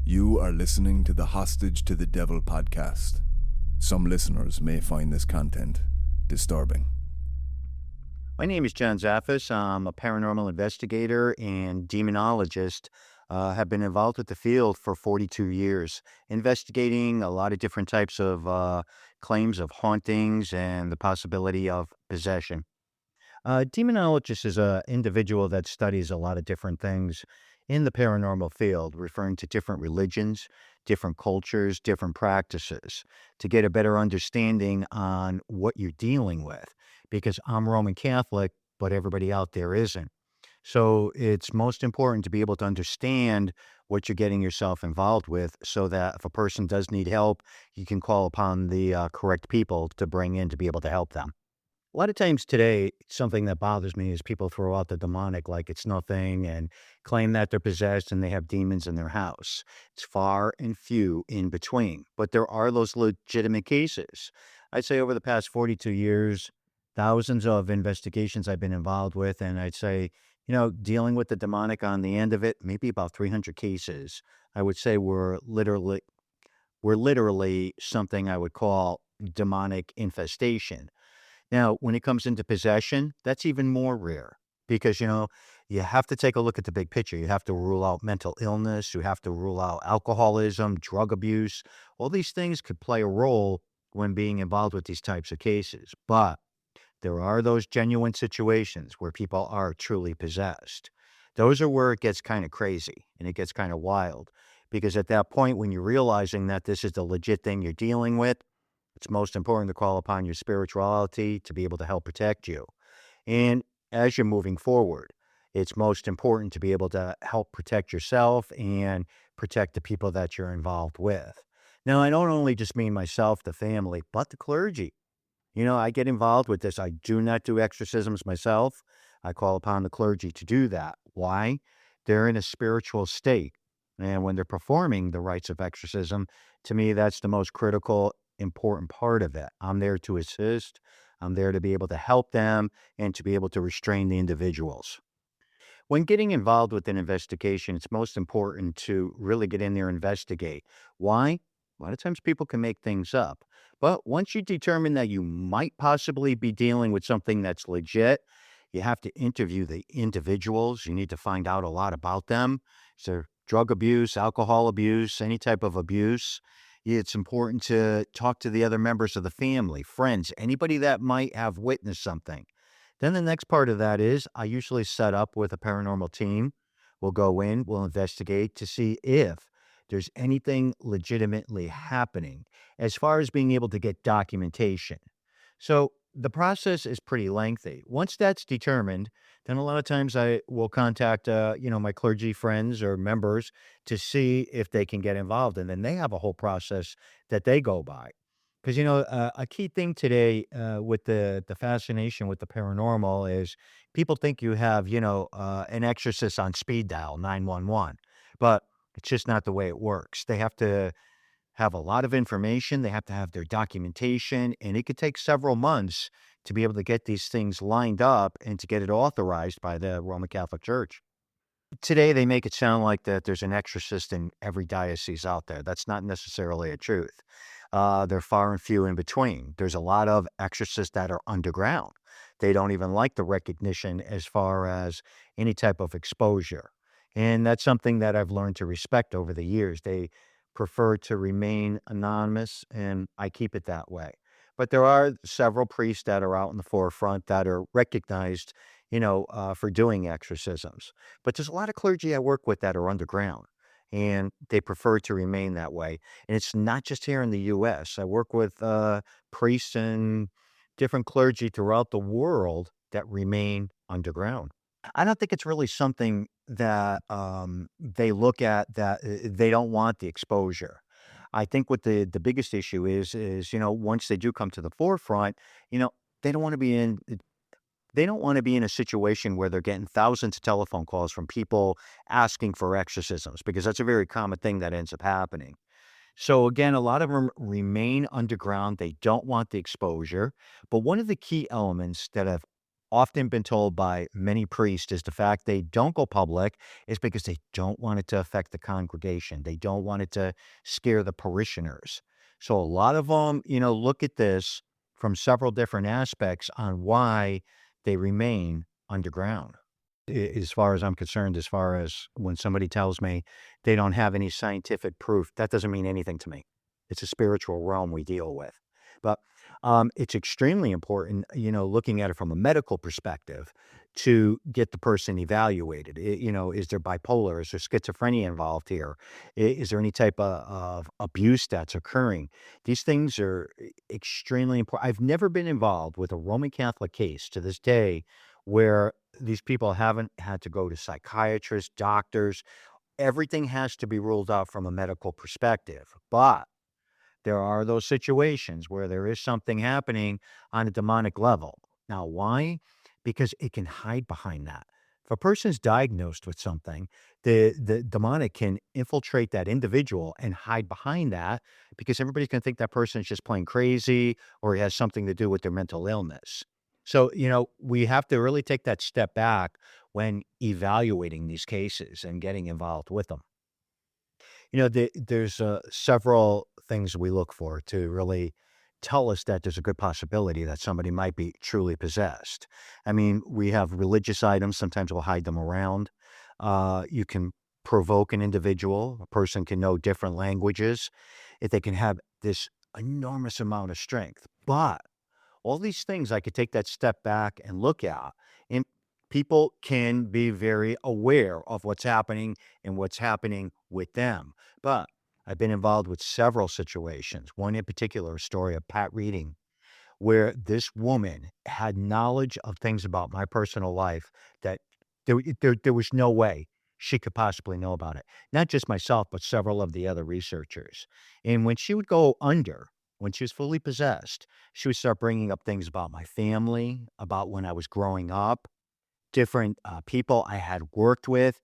You are listening to the Hostage to the Devil podcast. Some listeners may find this content disturbing. My name is John Zaffis. I'm a paranormal investigator and demonologist. Have been involved with the field for 42 years, investigating a lot of different types of claims of hauntings and the possibility of possession. Demonologist is an individual that studies a lot of different things in the paranormal field, referring to different religions, different cultures, different practices, to get a better understanding on what you're dealing with. Because I'm Roman Catholic, but everybody out there isn't. So it's most important to be able to understand what you're getting yourself involved with so that if a person does need help, you can call upon the correct people to bring in to be able to help them. A lot of times today, something that bothers me is people throw out the demonic like it's nothing and claim that they're possessed and they have demons in their house. It's far and few in between, but there are those legitimate cases. I'd say over the past 42 years, thousands of investigations I've been involved with, and I'd say, dealing with the demonic on the end of it, maybe about 300 cases. I would say we're literally something I would call demonic infestation. Now, when it comes into possession, that's even more rare because, you have to take a look at the big picture. You have to rule out mental illness. You have to rule out alcoholism, drug abuse. All these things could play a role when being involved with these types of cases. But there are those genuine situations where people are truly possessed. Those are where it gets kind of crazy and it gets kind of wild because at that point, when you're realizing that this is the legit thing you're dealing with, it's most important to call upon your spirituality to be able to help protect you. And as you're moving forward, it's most important to be able to help protect yourself and protect the people that you're involved with. Now, I don't only just mean myself, the family, but the clergy. I get involved with this. I do not do exorcisms myself. I call upon the clergy to do that. Why? They're in a spiritual state. And when they're performing the rites of exorcism, to me, that's the most critical, important part of it. I'm there to assist. I'm there to be able to help them and to be able to restrain the individuals. When getting involved with an investigation, it's most important to really get in there and investigate. Why? A lot of times people can make things up. But once you determine that you might possibly be dealing with something that's legit, you have to interview the individuals. You need to find out a lot about them. Is there drug abuse, alcohol abuse, any type of abuse? It's important to talk to the other members of the family, friends, anybody that might have witnessed something. Then the next part of that is I usually set up with a paranormal team. We'll go in, we'll investigate to see if there's anything legitimately happening as far as being able to get documentation. So the process is pretty lengthy. Once that's determined, then a lot of times I will contact, my clergy friends or members to see if they can get involved. And then they have a whole process that they go by. Because, a key thing today with the fascination with the paranormal is people think you have, an exorcist on speed dial 911, but it's just not the way it works. They have to have a lot of information. They have to have their documentation, and it could take several months to be able to get these things lined up and to get it authorized by the Roman Catholic Church. Today, they make it sound like that there's an exorcist in every diocese out there. That's not necessarily a truth. They're far and few in between. There's a lot of exorcists that are underground. They don't even like the recognition as far as any type of exposure. And that's something that I've learned to respect over the years. They prefer to remain anonymous, and I keep it that way. But there are several priests that are out in the forefront that are recognized, for doing exorcisms. But there's a lot of clergy I work with that are underground, and they prefer to remain that way. And it's not just here in the U.S. I work with priests and different clergy throughout the world that remain underground. I don't think it's really something that they look at that they don't want the exposure. I think what the biggest issue is once they do come to the forefront, you know they don't want to be in they don't want to be in a situation where they're getting thousands of telephone calls from people asking for exorcisms because that's a very common thing that ends up happening. So again, a lot of them remain underground. They don't want the exposure. But one of the key elements that I've often been told by many priests is the fact they don't go public is because they don't want it to affect the congregation. They don't want it to scare the parishioners. So a lot of them, look at this from several different aspects on why they remain underground. As far as I'm concerned, as far as when somebody tells me they don't have any scientific proof, that doesn't mean anything to me. It's a spiritual realm we deal with. But it's extremely important, looking at it from a medical perspective to get the person evaluated. Is there bipolar? Is there schizophrenia involved here? Is there any type of abuse that's occurring? These things are extremely important. I've never been involved with a Roman Catholic case to this day where these people haven't had to go to psychiatrists, doctors. Everything has to be ruled out from a medical perspective. But there are those situations where there is something happening on a demonic level. Now, why? Because it can hide behind that. If a person's diagnosed with something, the demonic can infiltrate that individual and hide behind that because everybody's going to think that person is just plain crazy or it has something to do with their mental illness. So, we have to really take that step back when evaluating these cases and getting involved with them. There's several things we look for to really tell us that there's a good possibility that somebody might be truly possessed. I mean, we have religious items. Sometimes we'll hide them around. You can provoke an individual. A person can know different languages. If they can have this enormous amount of strength. But all these things I could take that step back and look at, and people can be very aware of what's happening and what's happening with them. But I've been involved with several situations. One in particular, a story of Pat Reading, where this woman had knowledge of things about my personal life that there was no way she could possibly know about it. Not just myself, but several of the other researchers. And when she would go under, when she was fully possessed, she would start bringing up things about my family, about when I was growing up, different people I had worked with.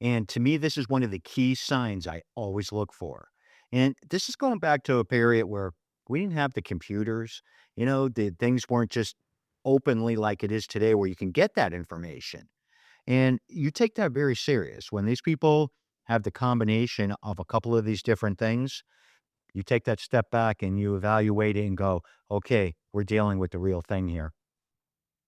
And to me, this is one of the key signs I always look for. And this is going back to a period where we didn't have the computers, the things weren't just openly like it is today where you can get that information. And you take that very serious. When these people have the combination of a couple of these different things, you take that step back and you evaluate it and go, okay, we're dealing with the real thing here.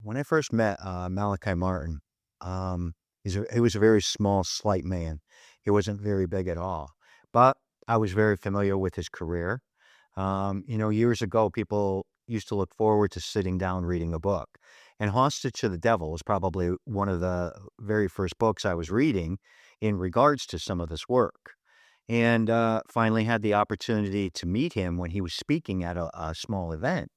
When I first met Malachi Martin, he was a very small, slight man. He wasn't very big at all, but I was very familiar with his career. Years ago, people used to look forward to sitting down reading a book. And Hostage to the Devil was probably one of the very first books I was reading in regards to some of this work. And finally had the opportunity to meet him when he was speaking at a small event.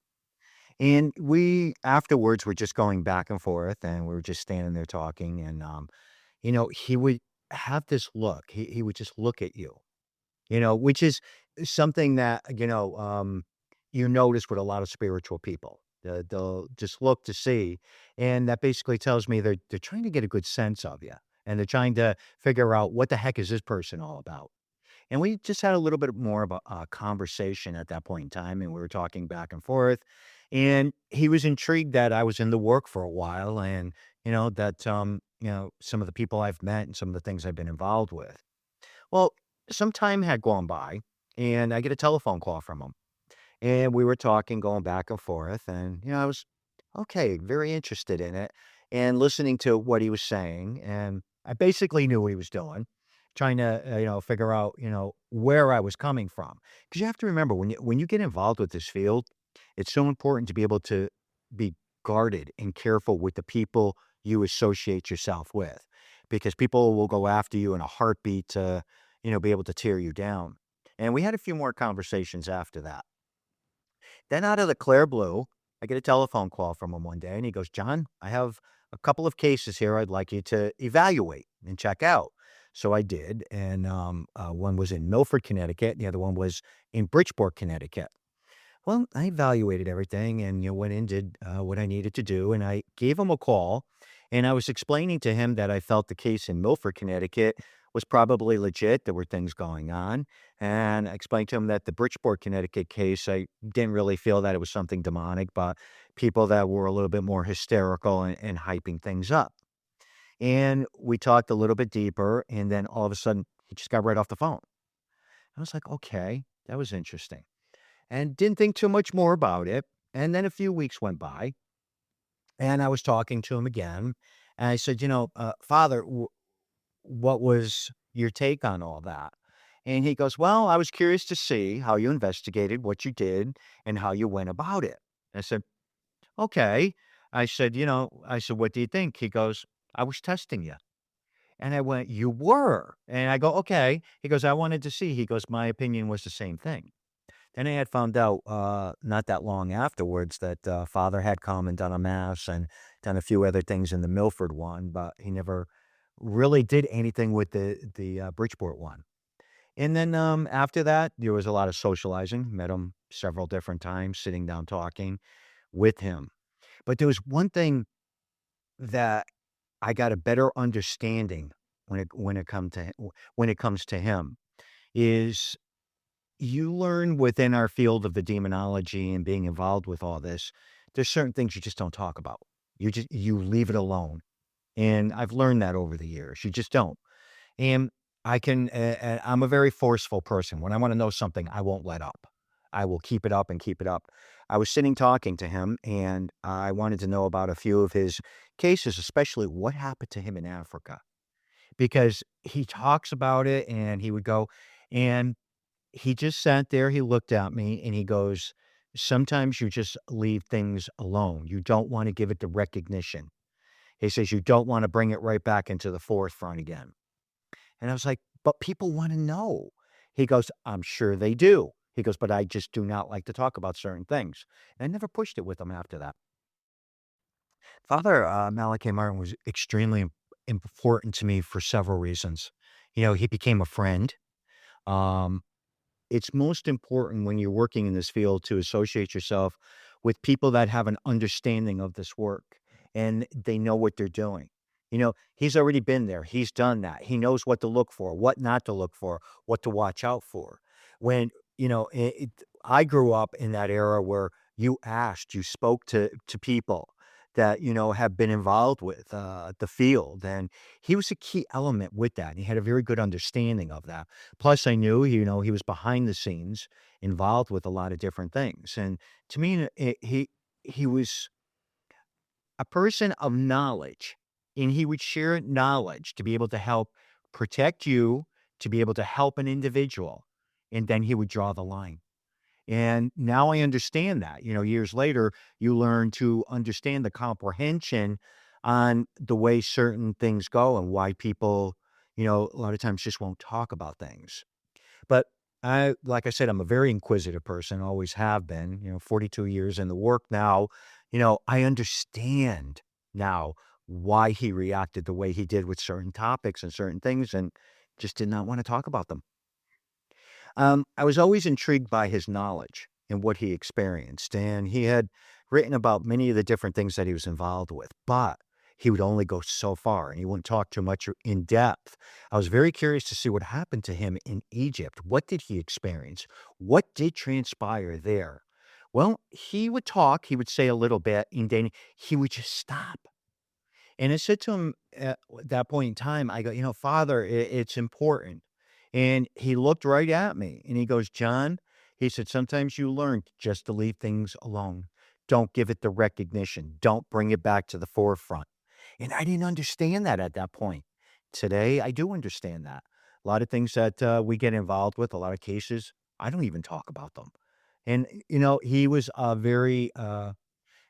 And we afterwards were just going back and forth, and we were just standing there talking. And he would have this look. He would just look at you, which is something that you notice with a lot of spiritual people. They'll just look to see, and that basically tells me they're trying to get a good sense of you, and they're trying to figure out what the heck is this person all about. And we just had a little bit more of a conversation at that point in time, and we were talking back and forth. And he was intrigued that I was in the work for a while, and that some of the people I've met and some of the things I've been involved with. Well, some time had gone by, and I get a telephone call from him, and we were talking, going back and forth, and I was okay, very interested in it, and listening to what he was saying, and I basically knew what he was doing, trying to figure out where I was coming from, because you have to remember when you get involved with this field, it's so important to be able to be guarded and careful with the people you associate yourself with, because people will go after you in a heartbeat to be able to tear you down. And we had a few more conversations after that. Then out of the clear blue, I get a telephone call from him one day, and he goes, "John, I have a couple of cases here I'd like you to evaluate and check out." So I did, and one was in Milford, Connecticut, and the other one was in Bridgeport, Connecticut. Well, I evaluated everything and went in, did what I needed to do, and I gave him a call, and I was explaining to him that I felt the case in Milford, Connecticut was probably legit. There were things going on. And I explained to him that the Bridgeport, Connecticut case, I didn't really feel that it was something demonic, but people that were a little bit more hysterical and hyping things up. And we talked a little bit deeper, and then all of a sudden, he just got right off the phone. I was like, okay, that was interesting. And didn't think too much more about it. And then a few weeks went by, and I was talking to him again. And I said, Father, what was your take on all that? And he goes, well, I was curious to see how you investigated what you did and how you went about it. I said, okay. I said, what do you think? He goes, I was testing you. And I went, you were? And I go, okay. He goes, I wanted to see. He goes, my opinion was the same thing. Then I had found out not that long afterwards that Father had come and done a mass and done a few other things in the Milford one, but he never really did anything with the Bridgeport one. And then after that, there was a lot of socializing. Met him several different times, sitting down talking with him. But there was one thing that I got a better understanding when it comes to him is you learn within our field of the demonology and being involved with all this, there's certain things you just don't talk about. You leave it alone. And I've learned that over the years. You just don't. And I'm a very forceful person. When I want to know something, I won't let up. I will keep it up and keep it up. I was sitting talking to him, and I wanted to know about a few of his cases, especially what happened to him in Africa, because he talks about it and he would go, and he just sat there, he looked at me and he goes, sometimes you just leave things alone. You don't want to give it the recognition. He says, you don't want to bring it right back into the forefront again. And I was like, but people want to know. He goes, I'm sure they do. He goes, but I just do not like to talk about certain things. And I never pushed it with him after that. Father Malachi Martin was extremely important to me for several reasons. He became a friend. Um, it's most important when you're working in this field to associate yourself with people that have an understanding of this work and they know what they're doing. He's already been there. He's done that. He knows what to look for, what not to look for, what to watch out for. When, I grew up in that era where you spoke to people that, have been involved with the field. And he was a key element with that. And he had a very good understanding of that. Plus, I knew, he was behind the scenes involved with a lot of different things. And to me, he was a person of knowledge, and he would share knowledge to be able to help protect you, to be able to help an individual, and then he would draw the line. And now I understand that. Years later, you learn to understand the comprehension on the way certain things go and why people, a lot of times just won't talk about things. But like I said, I'm a very inquisitive person, always have been, 42 years in the work now. I understand now why he reacted the way he did with certain topics and certain things and just did not want to talk about them. I was always intrigued by his knowledge and what he experienced, and he had written about many of the different things that he was involved with, but he would only go so far and he wouldn't talk too much in depth. I was very curious to see what happened to him in Egypt. What did he experience? What did transpire there? Well, he would talk, he would say a little bit, and then he would just stop. And I said to him at that point in time, I go, Father, it's important. And he looked right at me and he goes, John, he said, sometimes you learn just to leave things alone. Don't give it the recognition. Don't bring it back to the forefront. And I didn't understand that at that point. Today, I do understand that. A lot of things that we get involved with, a lot of cases, I don't even talk about them. And, he was a very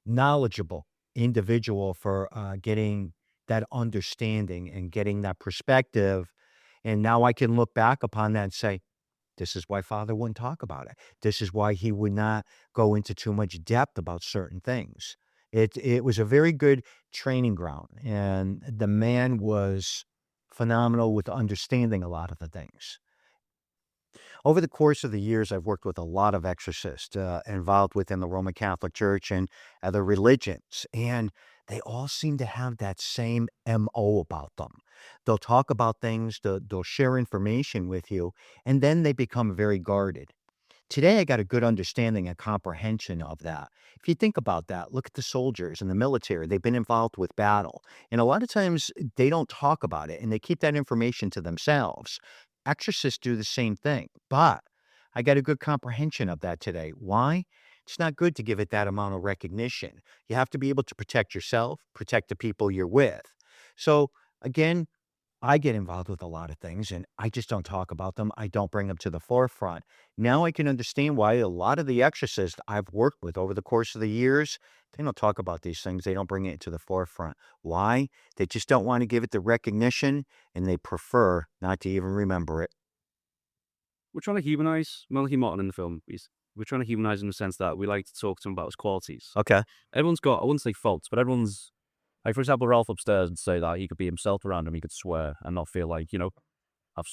knowledgeable individual for getting that understanding and getting that perspective. And now I can look back upon that and say, this is why Father wouldn't talk about it. This is why he would not go into too much depth about certain things. It was a very good training ground, and the man was phenomenal with understanding a lot of the things. Over the course of the years, I've worked with a lot of exorcists involved within the Roman Catholic Church and other religions. And they all seem to have that same MO about them. They'll talk about things, they'll share information with you, and then they become very guarded. Today, I got a good understanding and comprehension of that. If you think about that, look at the soldiers in the military. They've been involved with battle. And a lot of times they don't talk about it and they keep that information to themselves. Exorcists do the same thing. But I got a good comprehension of that today. Why? It's not good to give it that amount of recognition. You have to be able to protect yourself, protect the people you're with. So, again, I get involved with a lot of things and I just don't talk about them. I don't bring them to the forefront. Now I can understand why a lot of the exorcists I've worked with over the course of the years, they don't talk about these things. They don't bring it to the forefront. Why? They just don't want to give it the recognition and they prefer not to even remember it. We're trying to humanize Malachi Martin in the film. We're trying to humanize him in the sense that we like to talk to him about his qualities. Okay. Everyone's got, I wouldn't say faults, but everyone's, like, for example, Ralph upstairs would say that he could be himself around him. He could swear and not feel like, I've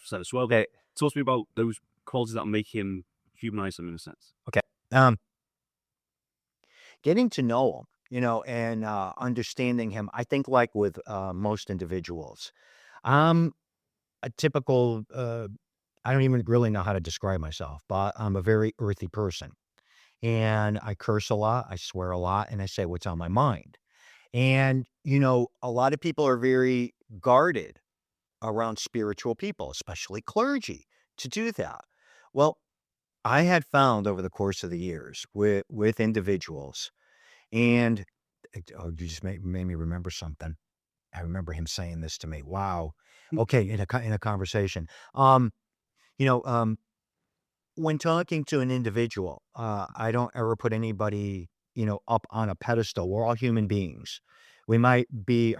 said a swear. Okay. Talk to me about those qualities that make him humanize him in a sense. Okay. Getting to know him, and understanding him, I think like with most individuals, I'm a typical, I don't even really know how to describe myself, but I'm a very earthy person. And I curse a lot, I swear a lot, and I say what's on my mind. And, a lot of people are very guarded around spiritual people, especially clergy, to do that. Well, I had found over the course of the years with individuals, and oh, you just made me remember something. I remember him saying this to me. Wow. Okay, in a conversation. You know, um, when talking to an individual, I don't ever put anybody, up on a pedestal. We're all human beings. We might be,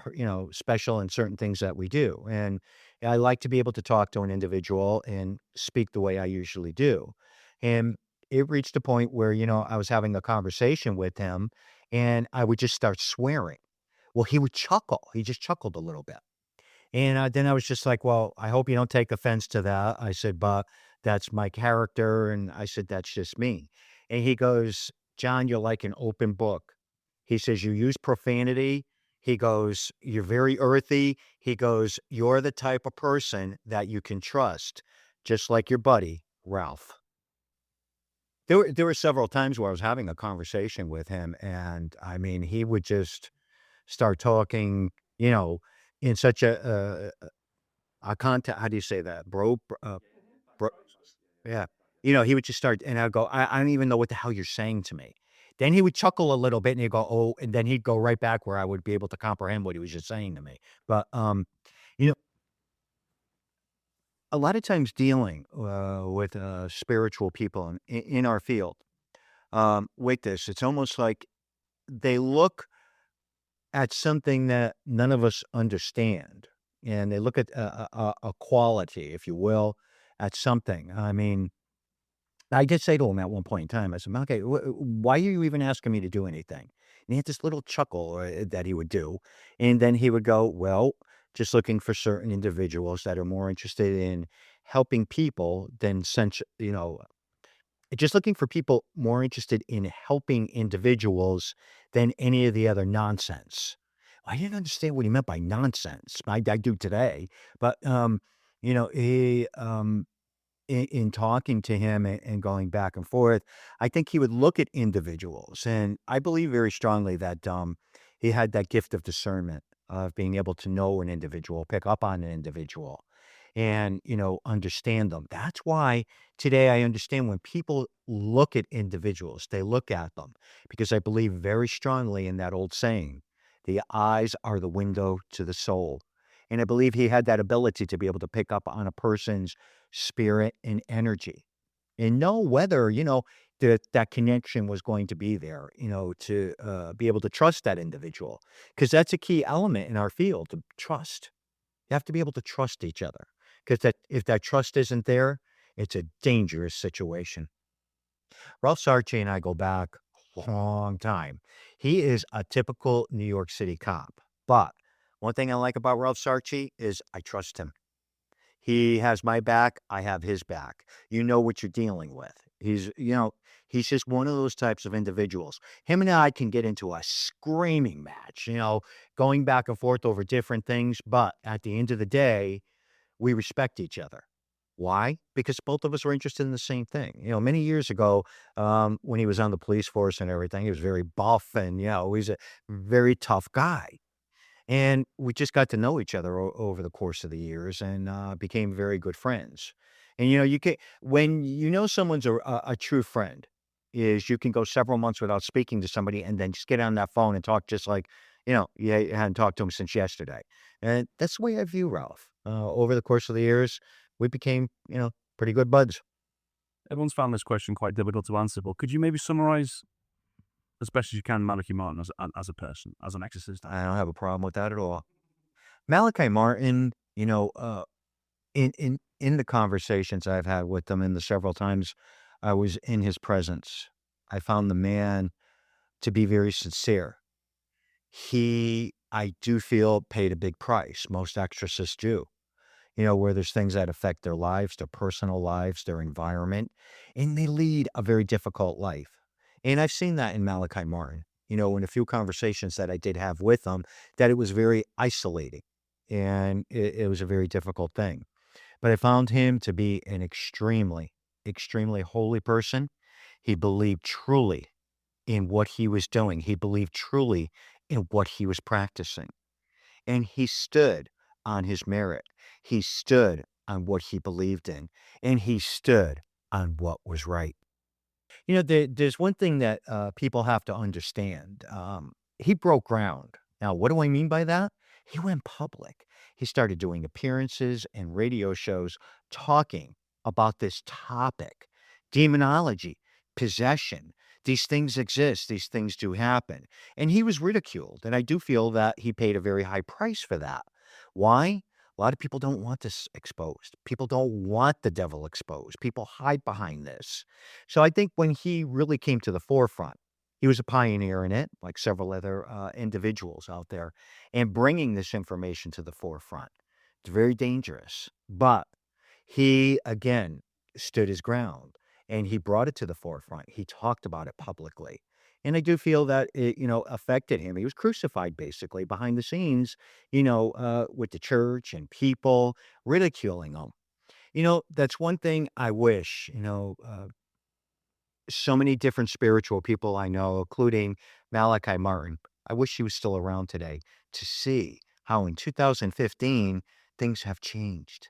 special in certain things that we do. And I like to be able to talk to an individual and speak the way I usually do. And it reached a point where, I was having a conversation with him and I would just start swearing. Well, he would chuckle. He just chuckled a little bit. And then I was just like, well, I hope you don't take offense to that. I said, but that's my character. And I said, that's just me. And he goes, John, you're like an open book. He says, you use profanity. He goes, you're very earthy. He goes, you're the type of person that you can trust, just like your buddy, Ralph. There were several times where I was having a conversation with him. And I mean, he would just start talking, in such a contact, how do you say that? Bro, yeah. He would just start, and I'd go, I don't even know what the hell you're saying to me. Then he would chuckle a little bit and he'd go, oh, and then he'd go right back where I would be able to comprehend what he was just saying to me. But, you know, a lot of times dealing with spiritual people in our field, with this, it's almost like they look at something that none of us understand. And they look at a quality, if you will, at something. I mean, I did say to him at one point in time, I said, okay, why are you even asking me to do anything? And he had this little chuckle that he would do. And then he would go, well, just looking for certain individuals that are more interested in helping people than, just looking for people more interested in helping individuals than any of the other nonsense. I didn't understand what he meant by nonsense. I do today, but he in talking to him and going back and forth, I think he would look at individuals, and I believe very strongly that he had that gift of discernment of being able to know an individual, pick up on an individual, and understand them. That's why today I understand when people look at individuals, they look at them because I believe very strongly in that old saying, the eyes are the window to the soul. And I believe he had that ability to be able to pick up on a person's spirit and energy and know whether, that connection was going to be there, to be able to trust that individual. Because that's a key element in our field, to trust. You have to be able to trust each other. Because if that trust isn't there, it's a dangerous situation. Ralph Sarchi and I go back a long time. He is a typical New York City cop. But one thing I like about Ralph Sarchi is I trust him. He has my back, I have his back. You know what you're dealing with. He's just one of those types of individuals. Him and I can get into a screaming match, going back and forth over different things, but at the end of the day, we respect each other. Why? Because both of us are interested in the same thing. Many years ago, when he was on the police force and everything, he was very buff and, he's a very tough guy. And we just got to know each other over the course of the years and became very good friends. And, you can, when you know someone's a true friend, is you can go several months without speaking to somebody and then just get on that phone and talk just like, you hadn't talked to him since yesterday. And that's the way I view Ralph. Over the course of the years, we became, pretty good buds. Everyone's found this question quite difficult to answer, but could you maybe summarize as best as you can Malachi Martin as a person, as an exorcist? I don't have a problem with that at all. Malachi Martin, in the conversations I've had with him and the several times I was in his presence, I found the man to be very sincere. I do feel, paid a big price. Most exorcists do. Where there's things that affect their lives, their personal lives, their environment, and they lead a very difficult life. And I've seen that in Malachi Martin, in a few conversations that I did have with him, that it was very isolating and it was a very difficult thing. But I found him to be an extremely, extremely holy person. He believed truly in what he was doing. He believed truly in what he was practicing. And he stood on his merit. He stood on what he believed in. And he stood on what was right. There's one thing that people have to understand. He broke ground. Now, what do I mean by that? He went public. He started doing appearances and radio shows talking about this topic, demonology, possession. These things exist. These things do happen. And he was ridiculed. And I do feel that he paid a very high price for that. Why? A lot of people don't want this exposed. People don't want the devil exposed. People hide behind this. So I think when he really came to the forefront, he was a pioneer in it, like several other individuals out there, and bringing this information to the forefront. It's very dangerous. But he, again, stood his ground and he brought it to the forefront. He talked about it publicly. And I do feel that it, affected him. He was crucified basically behind the scenes, with the church and people ridiculing him. That's one thing I wish, so many different spiritual people I know, including Malachi Martin. I wish he was still around today to see how in 2015 things have changed.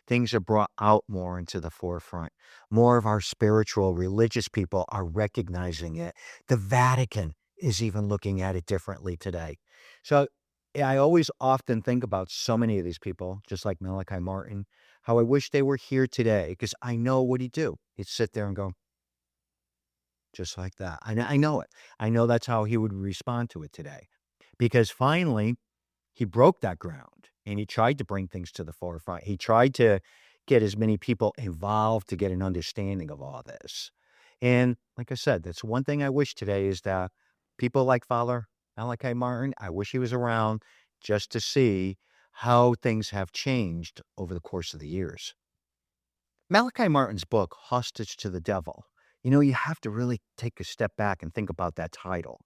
Things are brought out more into the forefront. More of our spiritual, religious people are recognizing it. The Vatican is even looking at it differently today. So I always often think about so many of these people, just like Malachi Martin, how I wish they were here today because I know what he'd do. He'd sit there and go, just like that. I know it. I know that's how he would respond to it today. Because finally, he broke that ground and he tried to bring things to the forefront. He tried to get as many people involved to get an understanding of all this. And like I said, that's one thing I wish today is that people like Father Malachi Martin, I wish he was around just to see how things have changed over the course of the years. Malachi Martin's book, Hostage to the Devil, you have to really take a step back and think about that title.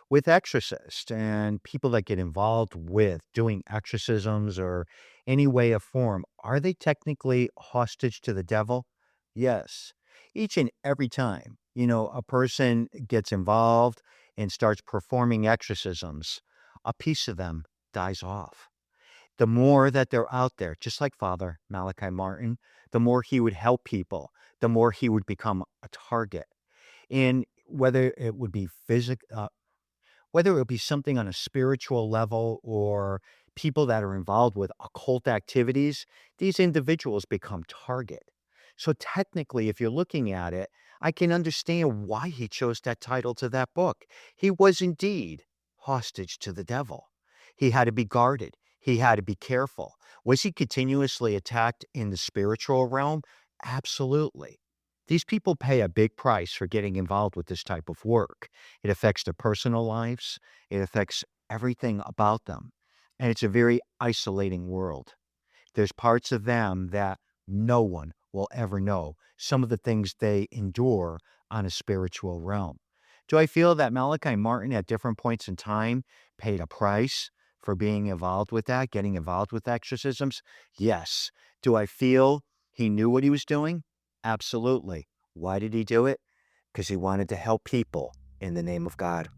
With exorcists and people that get involved with doing exorcisms or any way of form, are they technically hostage to the devil? Yes. Each and every time, a person gets involved and starts performing exorcisms, a piece of them dies off. The more that they're out there, just like Father Malachi Martin, the more he would help people, the more he would become a target. And whether it would be whether it be something on a spiritual level or people that are involved with occult activities, these individuals become target. So technically, if you're looking at it, I can understand why he chose that title to that book. He was indeed hostage to the devil. He had to be guarded. He had to be careful. Was he continuously attacked in the spiritual realm? Absolutely. These people pay a big price for getting involved with this type of work. It affects their personal lives. It affects everything about them. And it's a very isolating world. There's parts of them that no one will ever know, some of the things they endure on a spiritual realm. Do I feel that Malachi Martin at different points in time paid a price for being involved with that, getting involved with exorcisms? Yes. Do I feel he knew what he was doing? Absolutely. Why did he do it? Because he wanted to help people in the name of God.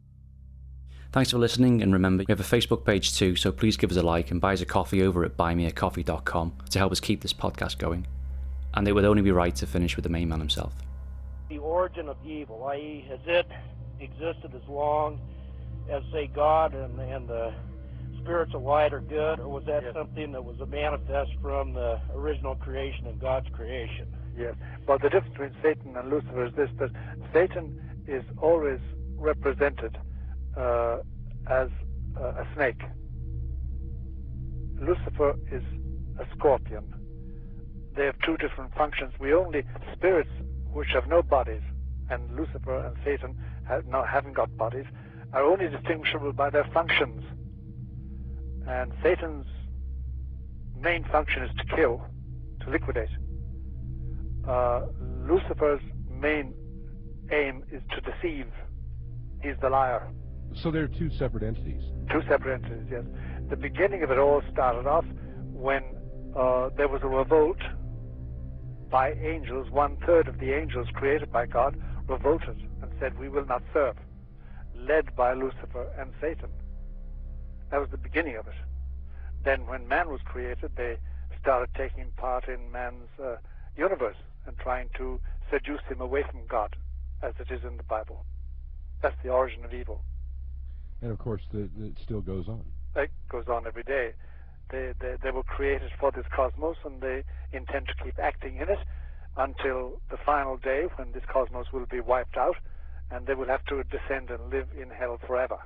Thanks for listening, and remember, we have a Facebook page too, so please give us a like and buy us a coffee over at buymeacoffee.com to help us keep this podcast going. And it would only be right to finish with the main man himself. The origin of evil, i.e., has it existed as long as, say, God and the spirits of light are good, or was that something that was a manifest from the original creation of God's creation? Yes. Well, the difference between Satan and Lucifer is this, that Satan is always represented as a snake. Lucifer is a scorpion. They have two different functions. Spirits which have no bodies, and Lucifer and Satan haven't got bodies, are only distinguishable by their functions. And Satan's main function is to kill, to liquidate. Lucifer's main aim is to deceive. He's the liar. So they're two separate entities. Two separate entities, yes. The beginning of it all started off when there was a revolt by angels. 1/3 of the angels created by God revolted and said, "We will not serve," led by Lucifer and Satan. That was the beginning of it. Then when man was created, they started taking part in man's universe and trying to seduce him away from God, as it is in the Bible. That's the origin of evil. And of course, it still goes on. It goes on every day. They were created for this cosmos, and they intend to keep acting in it until the final day when this cosmos will be wiped out, and they will have to descend and live in hell forever.